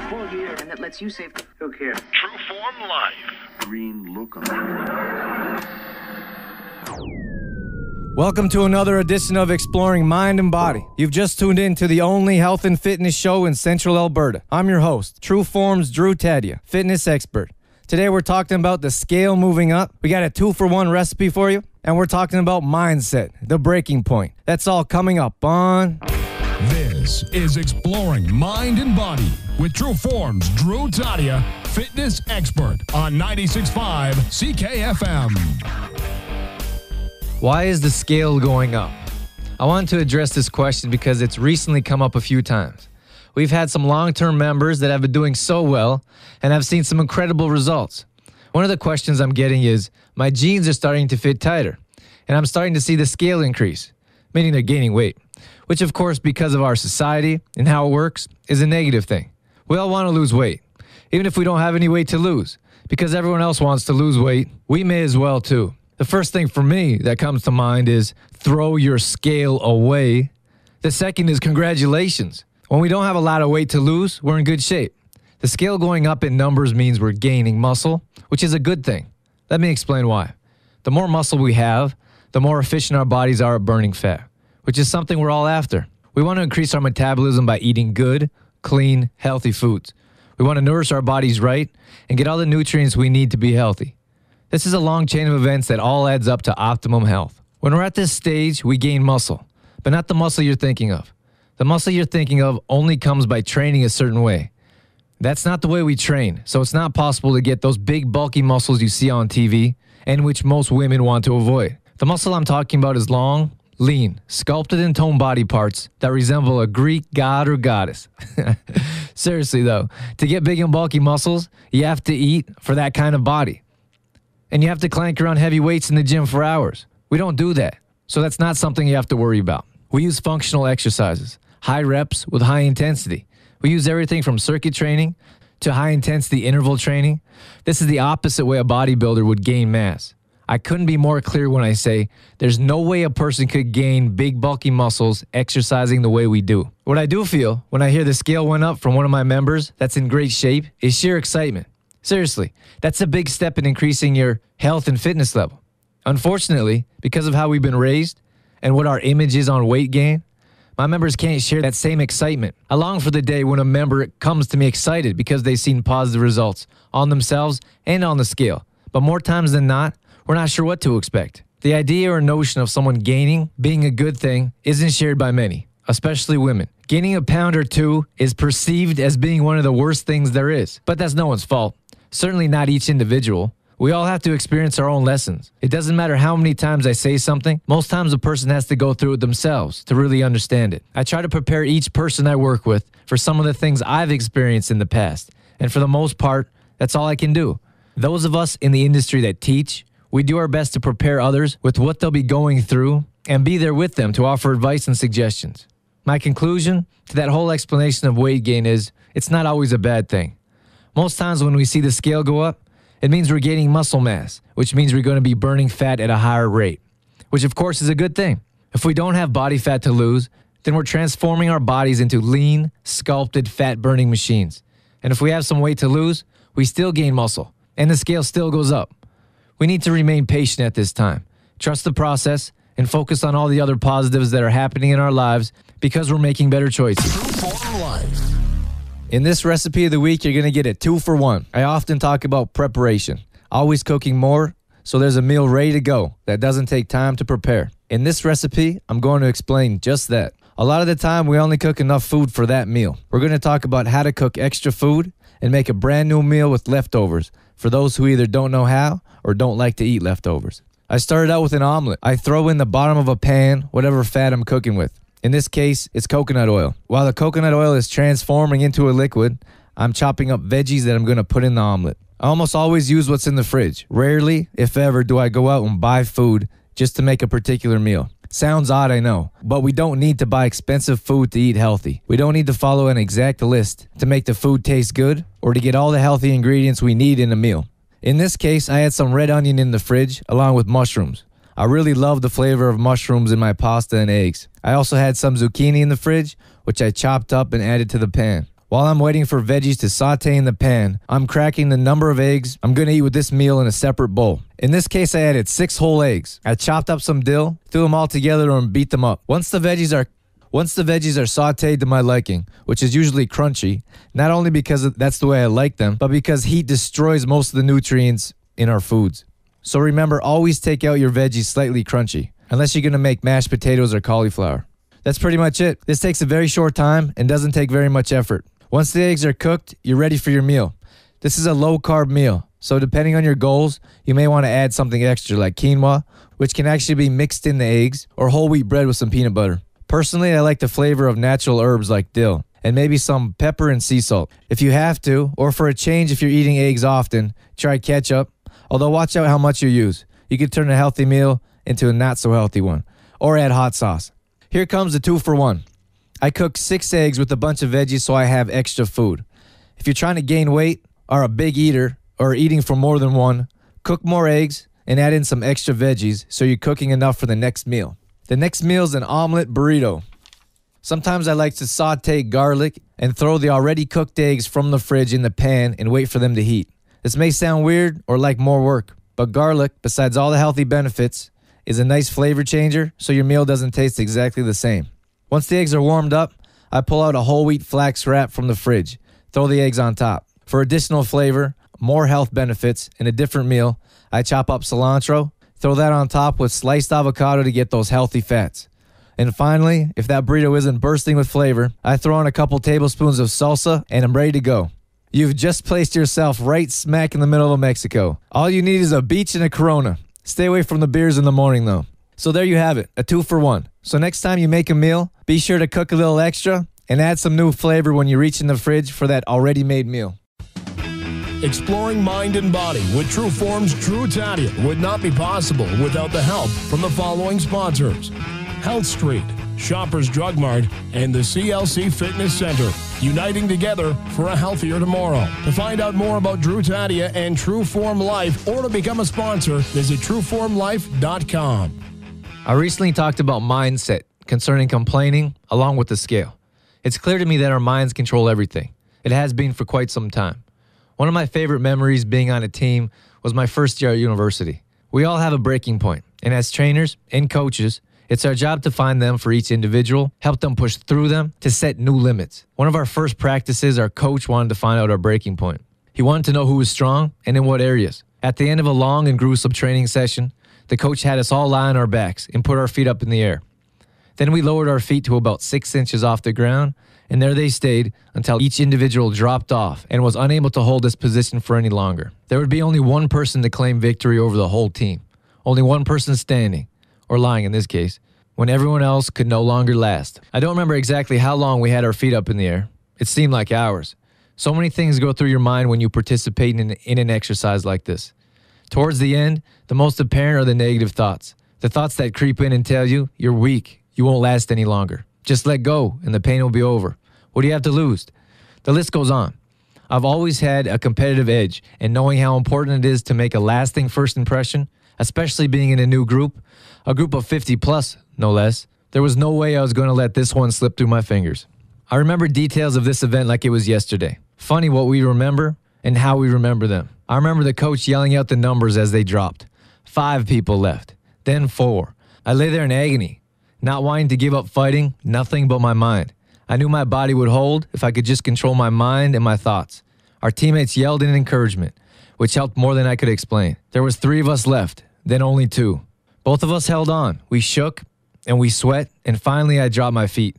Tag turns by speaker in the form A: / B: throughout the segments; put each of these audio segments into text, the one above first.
A: full gear and that lets you save.
B: Who cares?
C: True Form Life.
B: Green look.
D: Welcome to another edition of Exploring Mind and Body. You've just tuned in to the only health and fitness show in Central Alberta. I'm your host, True Form's Drew Tadia, fitness expert. Today we're talking about the scale moving up. We got a 2-for-1 recipe for you, and we're talking about mindset, the breaking point. That's all coming up on...
E: This is Exploring Mind and Body with True Form's Drew Tadia, fitness expert on 96.5 CKFM.
D: Why is the scale going up? I wanted to address this question because it's recently come up a few times. We've had some long-term members that have been doing so well and have seen some incredible results. One of the questions I'm getting is, my jeans are starting to fit tighter, and I'm starting to see the scale increase, meaning they're gaining weight, which of course, because of our society and how it works, is a negative thing. We all want to lose weight, even if we don't have any weight to lose. Because everyone else wants to lose weight, we may as well too. The first thing for me that comes to mind is throw your scale away. The second is congratulations. When we don't have a lot of weight to lose, we're in good shape. The scale going up in numbers means we're gaining muscle, which is a good thing. Let me explain why. The more muscle we have, the more efficient our bodies are at burning fat, which is something we're all after. We want to increase our metabolism by eating good, clean, healthy foods. We want to nourish our bodies right and get all the nutrients we need to be healthy. This is a long chain of events that all adds up to optimum health. When we're at this stage, we gain muscle, but not the muscle you're thinking of. The muscle you're thinking of only comes by training a certain way. That's not the way we train, so it's not possible to get those big, bulky muscles you see on TV and which most women want to avoid. The muscle I'm talking about is long, lean, sculpted and toned body parts that resemble a Greek god or goddess. Seriously though, to get big and bulky muscles, you have to eat for that kind of body. And you have to clank around heavy weights in the gym for hours. We don't do that, so that's not something you have to worry about. We use functional exercises, high reps with high intensity. We use everything from circuit training to high intensity interval training. This is the opposite way a bodybuilder would gain mass. I couldn't be more clear when I say there's no way a person could gain big bulky muscles exercising the way we do. What I do feel when I hear the scale went up from one of my members that's in great shape is sheer excitement. Seriously, that's a big step in increasing your health and fitness level. Unfortunately, because of how we've been raised and what our image is on weight gain, my members can't share that same excitement. I long for the day when a member comes to me excited because they've seen positive results on themselves and on the scale. But more times than not, we're not sure what to expect. The idea or notion of someone gaining being a good thing isn't shared by many, especially women. Gaining a pound or two is perceived as being one of the worst things there is. But that's no one's fault. Certainly not each individual. We all have to experience our own lessons. It doesn't matter how many times I say something, most times a person has to go through it themselves to really understand it. I try to prepare each person I work with for some of the things I've experienced in the past. And for the most part, that's all I can do. Those of us in the industry that teach, we do our best to prepare others with what they'll be going through and be there with them to offer advice and suggestions. My conclusion to that whole explanation of weight gain is it's not always a bad thing. Most times when we see the scale go up, it means we're gaining muscle mass, which means we're going to be burning fat at a higher rate, which of course is a good thing. If we don't have body fat to lose, then we're transforming our bodies into lean, sculpted, fat-burning machines. And if we have some weight to lose, we still gain muscle, and the scale still goes up. We need to remain patient at this time, trust the process, and focus on all the other positives that are happening in our lives because we're making better choices. In this recipe of the week, you're going to get a 2-for-1. I often talk about preparation, always cooking more, so there's a meal ready to go that doesn't take time to prepare. In this recipe, I'm going to explain just that. A lot of the time, we only cook enough food for that meal. We're going to talk about how to cook extra food and make a brand new meal with leftovers for those who either don't know how or don't like to eat leftovers. I started out with an omelet. I throw in the bottom of a pan whatever fat I'm cooking with. In this case, it's coconut oil. While the coconut oil is transforming into a liquid, I'm chopping up veggies that I'm going to put in the omelet. I almost always use what's in the fridge. Rarely, if ever, do I go out and buy food just to make a particular meal. Sounds odd, I know, but we don't need to buy expensive food to eat healthy. We don't need to follow an exact list to make the food taste good or to get all the healthy ingredients we need in a meal. In this case, I had some red onion in the fridge along with mushrooms. I really love the flavor of mushrooms in my pasta and eggs. I also had some zucchini in the fridge, which I chopped up and added to the pan. While I'm waiting for veggies to saute in the pan, I'm cracking the number of eggs I'm going to eat with this meal in a separate bowl. In this case, I added 6 whole eggs. I chopped up some dill, threw them all together and beat them up. Once the veggies are sauteed to my liking, which is usually crunchy, not only because that's the way I like them, but because heat destroys most of the nutrients in our foods. So remember, always take out your veggies slightly crunchy, unless you're going to make mashed potatoes or cauliflower. That's pretty much it. This takes a very short time and doesn't take very much effort. Once the eggs are cooked, you're ready for your meal. This is a low-carb meal, so depending on your goals, you may want to add something extra like quinoa, which can actually be mixed in the eggs, or whole wheat bread with some peanut butter. Personally, I like the flavor of natural herbs like dill, and maybe some pepper and sea salt. If you have to, or for a change if you're eating eggs often, try ketchup, although watch out how much you use. You could turn a healthy meal into a not-so-healthy one, or add hot sauce. Here comes the 2-for-1. I cook 6 eggs with a bunch of veggies so I have extra food. If you're trying to gain weight, are a big eater, or eating for more than one, cook more eggs and add in some extra veggies so you're cooking enough for the next meal. The next meal is an omelet burrito. Sometimes I like to saute garlic and throw the already cooked eggs from the fridge in the pan and wait for them to heat. This may sound weird or like more work, but garlic, besides all the healthy benefits, is a nice flavor changer so your meal doesn't taste exactly the same. Once the eggs are warmed up, I pull out a whole wheat flax wrap from the fridge, throw the eggs on top. For additional flavor, more health benefits, and a different meal, I chop up cilantro, throw that on top with sliced avocado to get those healthy fats. And finally, if that burrito isn't bursting with flavor, I throw in a couple tablespoons of salsa and I'm ready to go. You've just placed yourself right smack in the middle of Mexico. All you need is a beach and a Corona. Stay away from the beers in the morning though. So there you have it, a 2-for-1. So next time you make a meal, be sure to cook a little extra and add some new flavor when you reach in the fridge for that already made meal.
E: Exploring mind and body with True Form's Drew Tadia would not be possible without the help from the following sponsors: Health Street, Shoppers Drug Mart, and the CLC Fitness Center, uniting together for a healthier tomorrow. To find out more about Drew Tadia and True Form Life or to become a sponsor, visit trueformlife.com.
D: I recently talked about mindset concerning complaining along with the scale. It's clear to me that our minds control everything. It has been for quite some time. One of my favorite memories being on a team was my first year at university. We all have a breaking point, and as trainers and coaches, it's our job to find them for each individual, help them push through them to set new limits. One of our first practices, our coach wanted to find out our breaking point. He wanted to know who was strong and in what areas. At the end of a long and gruesome training session, the coach had us all lie on our backs and put our feet up in the air. Then we lowered our feet to about 6 inches off the ground, and there they stayed until each individual dropped off and was unable to hold this position for any longer. There would be only one person to claim victory over the whole team. Only one person standing, or lying in this case, when everyone else could no longer last. I don't remember exactly how long we had our feet up in the air. It seemed like hours. So many things go through your mind when you participate in an exercise like this. Towards the end, the most apparent are the negative thoughts. The thoughts that creep in and tell you you're weak, you won't last any longer. Just let go and the pain will be over. What do you have to lose? The list goes on. I've always had a competitive edge, and knowing how important it is to make a lasting first impression, especially being in a new group, a group of 50 plus, no less, there was no way I was going to let this one slip through my fingers. I remember details of this event like it was yesterday. Funny what we remember and how we remember them. I remember the coach yelling out the numbers as they dropped. 5 people left, then 4. I lay there in agony, not wanting to give up fighting, nothing but my mind. I knew my body would hold if I could just control my mind and my thoughts. Our teammates yelled in encouragement, which helped more than I could explain. There was 3 of us left, then only 2. Both of us held on. We shook and we sweat, and finally I dropped my feet.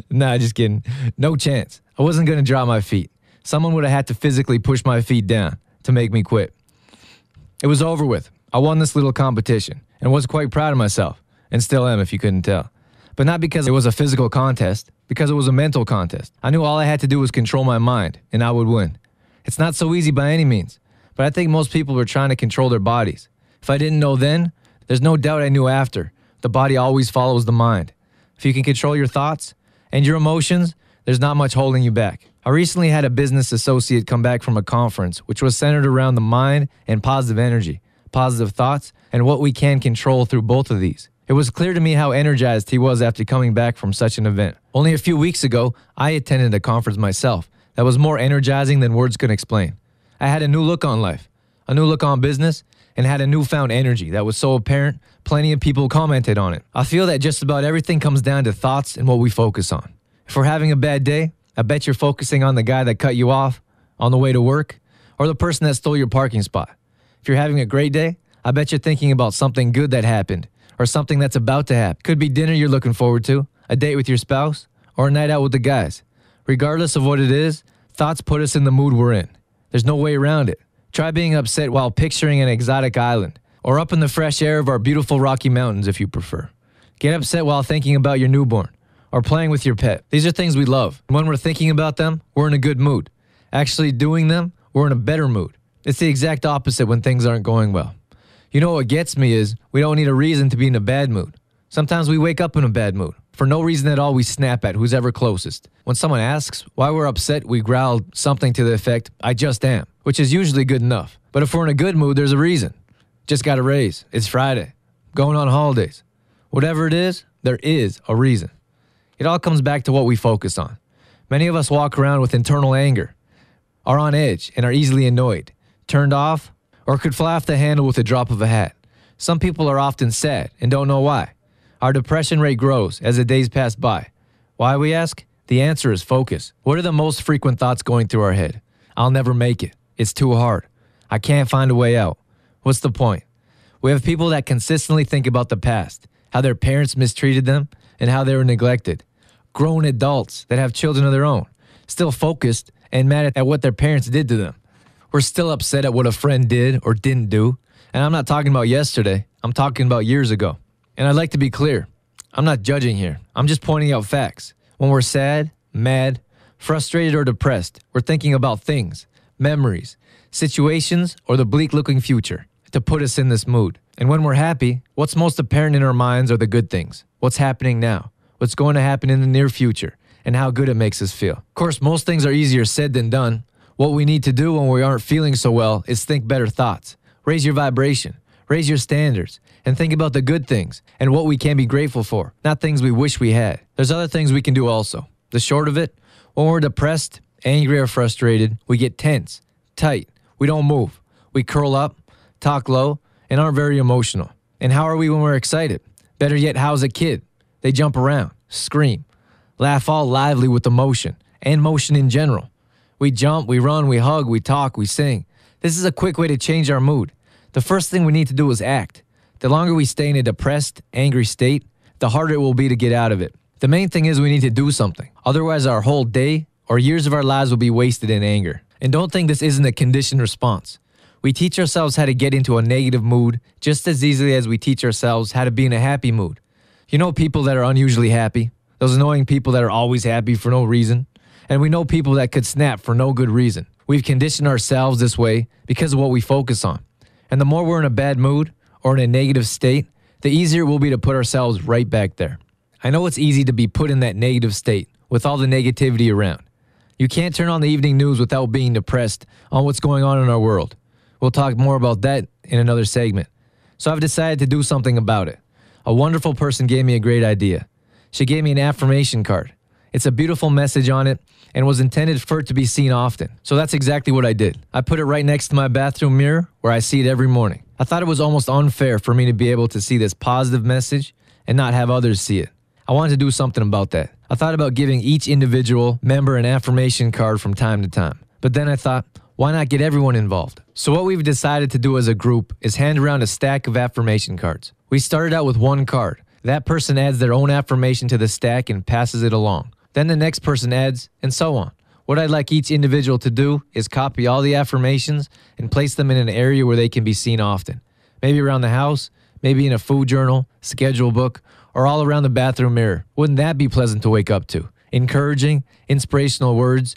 D: Nah, just kidding. No chance. I wasn't going to drop my feet. Someone would have had to physically push my feet down to make me quit. It was over with. I won this little competition and was quite proud of myself, and still am if you couldn't tell. But not because it was a physical contest, because it was a mental contest. I knew all I had to do was control my mind, and I would win. It's not so easy by any means, but I think most people were trying to control their bodies. If I didn't know then, there's no doubt I knew after. The body always follows the mind. If you can control your thoughts and your emotions, there's not much holding you back. I recently had a business associate come back from a conference which was centered around the mind and positive energy, positive thoughts, and what we can control through both of these. It was clear to me how energized he was after coming back from such an event. Only a few weeks ago, I attended a conference myself that was more energizing than words could explain. I had a new look on life, a new look on business, and had a newfound energy that was so apparent, plenty of people commented on it. I feel that just about everything comes down to thoughts and what we focus on. If we're having a bad day, I bet you're focusing on the guy that cut you off on the way to work or the person that stole your parking spot. If you're having a great day, I bet you're thinking about something good that happened or something that's about to happen. Could be dinner you're looking forward to, a date with your spouse, or a night out with the guys. Regardless of what it is, thoughts put us in the mood we're in. There's no way around it. Try being upset while picturing an exotic island, or up in the fresh air of our beautiful Rocky Mountains if you prefer. Get upset while thinking about your newborn, or playing with your pet. These are things we love. When we're thinking about them, we're in a good mood. Actually doing them, we're in a better mood. It's the exact opposite when things aren't going well. You know what gets me is, we don't need a reason to be in a bad mood. Sometimes we wake up in a bad mood. For no reason at all, we snap at who's ever closest. When someone asks why we're upset, we growl something to the effect, "I just am," which is usually good enough. But if we're in a good mood, there's a reason. Just got a raise. It's Friday. Going on holidays. Whatever it is, there is a reason. It all comes back to what we focus on. Many of us walk around with internal anger, are on edge, and are easily annoyed, turned off, or could fly off the handle with a drop of a hat. Some people are often sad and don't know why. Our depression rate grows as the days pass by. Why, we ask? The answer is focus. What are the most frequent thoughts going through our head? I'll never make it. It's too hard. I can't find a way out. What's the point? We have people that consistently think about the past, how their parents mistreated them, and how they were neglected. Grown adults that have children of their own, still focused and mad at what their parents did to them. We're still upset at what a friend did or didn't do. And I'm not talking about yesterday. I'm talking about years ago. And I'd like to be clear. I'm not judging here. I'm just pointing out facts. When we're sad, mad, frustrated, or depressed, we're thinking about things, memories, situations, or the bleak-looking future to put us in this mood. And when we're happy, what's most apparent in our minds are the good things. What's happening now? What's going to happen in the near future? And how good it makes us feel. Of course, most things are easier said than done. What we need to do when we aren't feeling so well is think better thoughts. Raise your vibration. Raise your standards. And think about the good things and what we can be grateful for, not things we wish we had. There's other things we can do also. The short of it, when we're depressed, angry, or frustrated, we get tense, tight. We don't move. We curl up, talk low, and aren't very emotional. And how are we when we're excited? Better yet, how's a kid? They jump around, scream, laugh all lively with emotion, and motion in general. We jump, we run, we hug, we talk, we sing. This is a quick way to change our mood. The first thing we need to do is act. The longer we stay in a depressed, angry state, the harder it will be to get out of it. The main thing is we need to do something. Otherwise, our whole day or years of our lives will be wasted in anger. And don't think this isn't a conditioned response. We teach ourselves how to get into a negative mood just as easily as we teach ourselves how to be in a happy mood. You know people that are unusually happy? Those annoying people that are always happy for no reason? And we know people that could snap for no good reason. We've conditioned ourselves this way because of what we focus on. And the more we're in a bad mood or in a negative state, the easier it will be to put ourselves right back there. I know it's easy to be put in that negative state with all the negativity around. You can't turn on the evening news without being depressed on what's going on in our world. We'll talk more about that in another segment. So I've decided to do something about it. A wonderful person gave me a great idea. She gave me an affirmation card. It's a beautiful message on it and was intended for it to be seen often. So that's exactly what I did. I put it right next to my bathroom mirror where I see it every morning. I thought it was almost unfair for me to be able to see this positive message and not have others see it. I wanted to do something about that. I thought about giving each individual member an affirmation card from time to time. But then I thought, why not get everyone involved? So what we've decided to do as a group is hand around a stack of affirmation cards. We started out with one card. That person adds their own affirmation to the stack and passes it along. Then the next person adds, and so on. What I'd like each individual to do is copy all the affirmations and place them in an area where they can be seen often. Maybe around the house, maybe in a food journal, schedule book, or all around the bathroom mirror. Wouldn't that be pleasant to wake up to? Encouraging, inspirational words